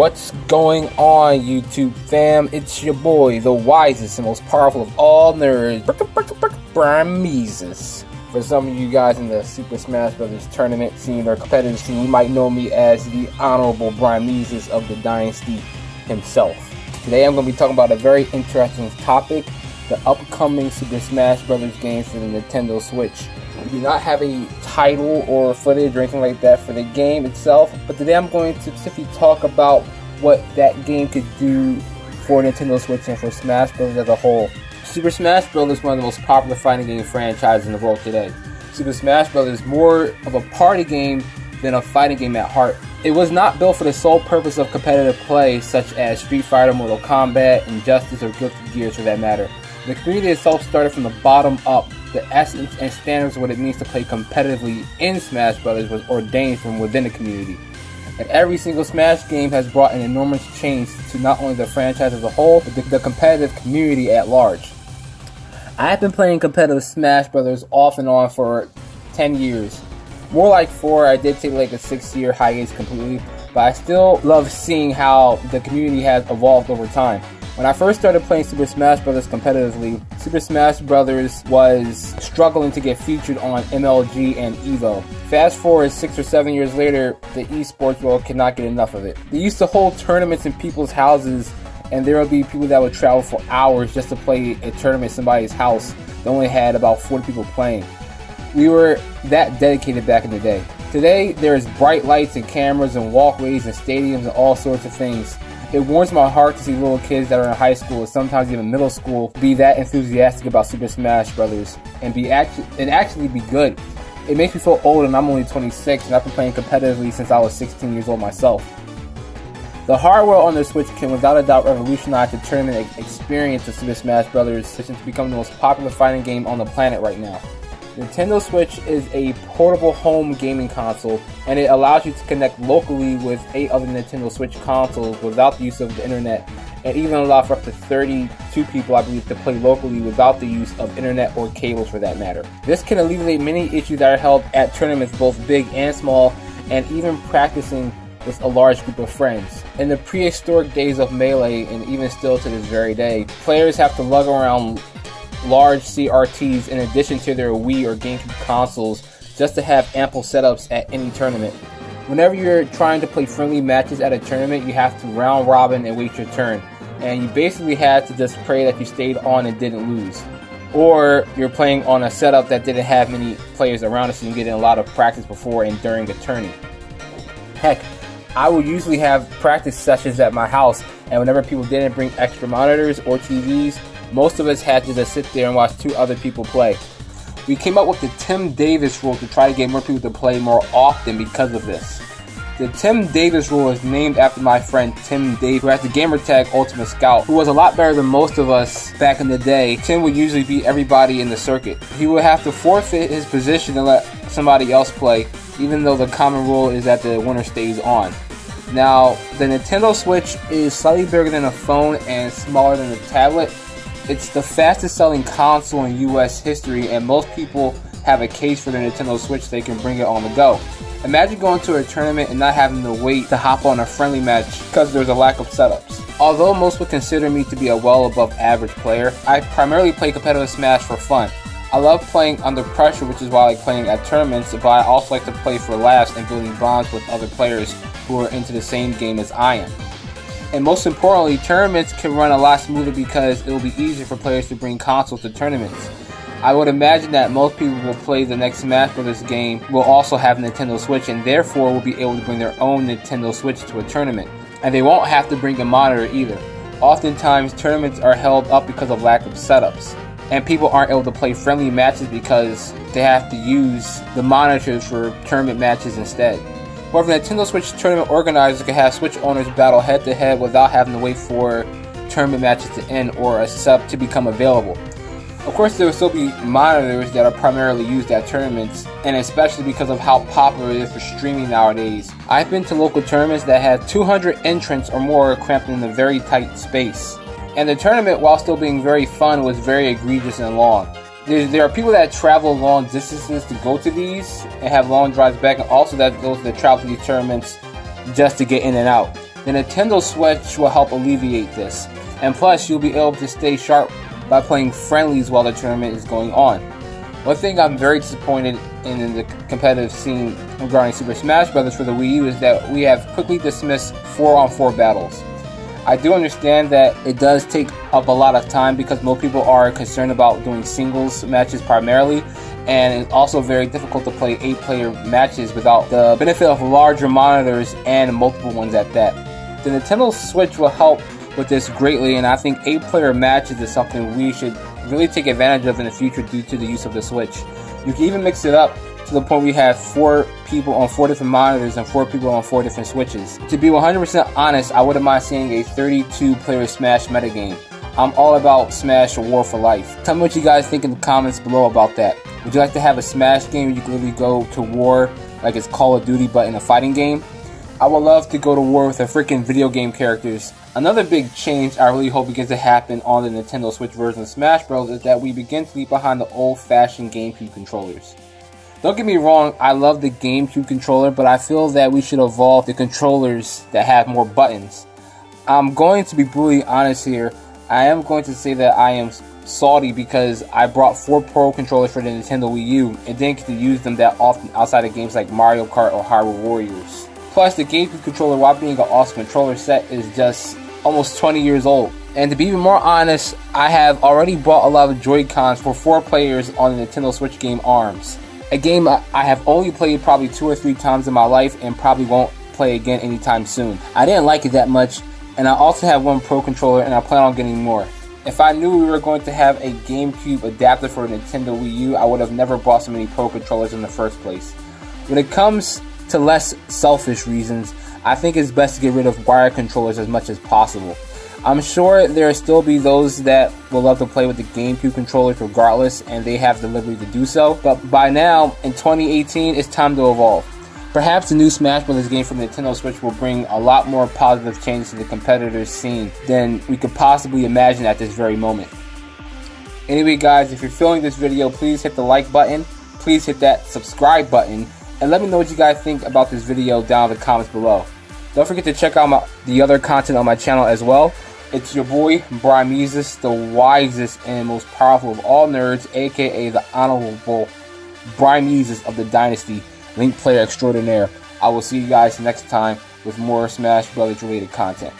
What's going on, YouTube fam? It's your boy, the wisest and most powerful of all nerds, Brimezus. For some of you guys in the Super Smash Bros. Tournament scene or competitive scene, you might know me as the Honorable Brimezus of the Dynasty himself. Today I'm going to be talking about a very interesting topic, the upcoming Super Smash Bros. Games for the Nintendo Switch. We do not have any title or footage or anything like that for the game itself, but today I'm going to specifically talk about what that game could do for Nintendo Switch and for Smash Bros. As a whole. Super Smash Bros. Is one of the most popular fighting game franchises in the world today. Super Smash Bros. Is more of a party game than a fighting game at heart. It was not built for the sole purpose of competitive play such as Street Fighter, Mortal Kombat, Injustice, or Guilty Gear for that matter. The community itself started from the bottom up. The essence and standards of what it means to play competitively in Smash Bros. Was ordained from within the community. And every single Smash game has brought an enormous change to not only the franchise as a whole, but the competitive community at large. I have been playing competitive Smash Bros. Off and on for 10 years. More like 4, I did take like a 6-year hiatus completely, but I still love seeing how the community has evolved over time. When I first started playing Super Smash Bros. Competitively, Super Smash Bros. Was struggling to get featured on MLG and EVO. Fast forward 6 or 7 years later, the esports world cannot get enough of it. They used to hold tournaments in people's houses, and there would be people that would travel for hours just to play a tournament in somebody's house that only had about 40 people playing. We were that dedicated back in the day. Today, there's bright lights and cameras and walkways and stadiums and all sorts of things. It warms my heart to see little kids that are in high school and sometimes even middle school be that enthusiastic about Super Smash Bros. And actually be good. It makes me feel old, and I'm only 26 and I've been playing competitively since I was 16 years old myself. The hardware on the Switch can without a doubt revolutionize the tournament experience of Super Smash Bros. Since it's become the most popular fighting game on the planet right now. Nintendo Switch is a portable home gaming console, and it allows you to connect locally with 8 other Nintendo Switch consoles without the use of the internet, and even allow for up to 32 people, I believe, to play locally without the use of internet or cables for that matter. This can alleviate many issues that are held at tournaments, both big and small, and even practicing with a large group of friends. In the prehistoric days of Melee, and even still to this very day, players have to lug around large CRTs in addition to their Wii or GameCube consoles just to have ample setups at any tournament. Whenever you're trying to play friendly matches at a tournament, you have to round robin and wait your turn, and you basically had to just pray that you stayed on and didn't lose. Or you're playing on a setup that didn't have many players around it, so you can get in a lot of practice before and during the tourney. Heck, I would usually have practice sessions at my house, and whenever people didn't bring extra monitors or TVs, most of us had to just sit there and watch 2 other people play. We came up with the Tim Davis rule to try to get more people to play more often because of this. The Tim Davis rule is named after my friend Tim Davis, who has the gamertag Ultimate Scout, who was a lot better than most of us back in the day. Tim would usually beat everybody in the circuit. He would have to forfeit his position and let somebody else play, even though the common rule is that the winner stays on. Now, the Nintendo Switch is slightly bigger than a phone and smaller than a tablet. It's the fastest selling console in US history, and most people have a case for their Nintendo Switch so they can bring it on the go. Imagine going to a tournament and not having to wait to hop on a friendly match because there's a lack of setups. Although most would consider me to be a well above average player, I primarily play competitive Smash for fun. I love playing under pressure, which is why I like playing at tournaments, but I also like to play for laughs and building bonds with other players who are into the same game as I am. And most importantly, tournaments can run a lot smoother because it will be easier for players to bring consoles to tournaments. I would imagine that most people will play the next Smash Bros. Game will also have a Nintendo Switch, and therefore will be able to bring their own Nintendo Switch to a tournament. And they won't have to bring a monitor either. Oftentimes, tournaments are held up because of lack of setups, and people aren't able to play friendly matches because they have to use the monitors for tournament matches instead. However, Nintendo Switch tournament organizers can have Switch owners battle head-to-head without having to wait for tournament matches to end or a sub to become available. Of course, there will still be monitors that are primarily used at tournaments, and especially because of how popular it is for streaming nowadays. I've been to local tournaments that had 200 entrants or more cramped in a very tight space. And the tournament, while still being very fun, was very egregious and long. There are people that travel long distances to go to these and have long drives back, and also those that travel to these tournaments just to get in and out. The Nintendo Switch will help alleviate this, and plus you'll be able to stay sharp by playing friendlies while the tournament is going on. One thing I'm very disappointed in the competitive scene regarding Super Smash Bros. For the Wii U is that we have quickly dismissed 4-on-4 battles. I do understand that it does take up a lot of time because most people are concerned about doing singles matches primarily, and it's also very difficult to play 8-player matches without the benefit of larger monitors and multiple ones at that. The Nintendo Switch will help with this greatly, and I think 8-player matches is something we should really take advantage of in the future due to the use of the Switch. You can even mix it up to the point we have 4 people on 4 different monitors and 4 people on 4 different Switches. To be 100% honest, I wouldn't mind seeing a 32-player Smash metagame. I'm all about Smash War for life. Tell me what you guys think in the comments below about that. Would you like to have a Smash game where you can literally go to war like it's Call of Duty but in a fighting game? I would love to go to war with the freaking video game characters. Another big change I really hope begins to happen on the Nintendo Switch version of Smash Bros. Is that we begin to leave behind the old-fashioned GameCube controllers. Don't get me wrong, I love the GameCube controller, but I feel that we should evolve the controllers that have more buttons. I'm going to be brutally honest here. I am going to say that I am salty because I brought 4 Pro controllers for the Nintendo Wii U and didn't get to use them that often outside of games like Mario Kart or Hyrule Warriors. Plus, the GameCube controller, while being an awesome controller set, is just almost 20 years old. And to be even more honest, I have already bought a lot of Joy-Cons for 4 players on the Nintendo Switch game ARMS. A game I have only played probably 2 or 3 times in my life and probably won't play again anytime soon. I didn't like it that much, and I also have 1 Pro controller and I plan on getting more. If I knew we were going to have a GameCube adapter for Nintendo Wii U, I would have never bought so many Pro controllers in the first place. When it comes to less selfish reasons, I think it's best to get rid of wired controllers as much as possible. I'm sure there will still be those that will love to play with the GameCube controllers regardless, and they have the liberty to do so, but by now, in 2018, it's time to evolve. Perhaps the new Smash Bros. Game from Nintendo Switch will bring a lot more positive changes to the competitors' scene than we could possibly imagine at this very moment. Anyway guys, if you're feeling this video, please hit the like button, please hit that subscribe button, and let me know what you guys think about this video down in the comments below. Don't forget to check out the other content on my channel as well. It's your boy, Brimezus, the wisest and most powerful of all nerds, aka the Honorable Brimezus of the Dynasty, Link Player Extraordinaire. I will see you guys next time with more Smash Brothers related content.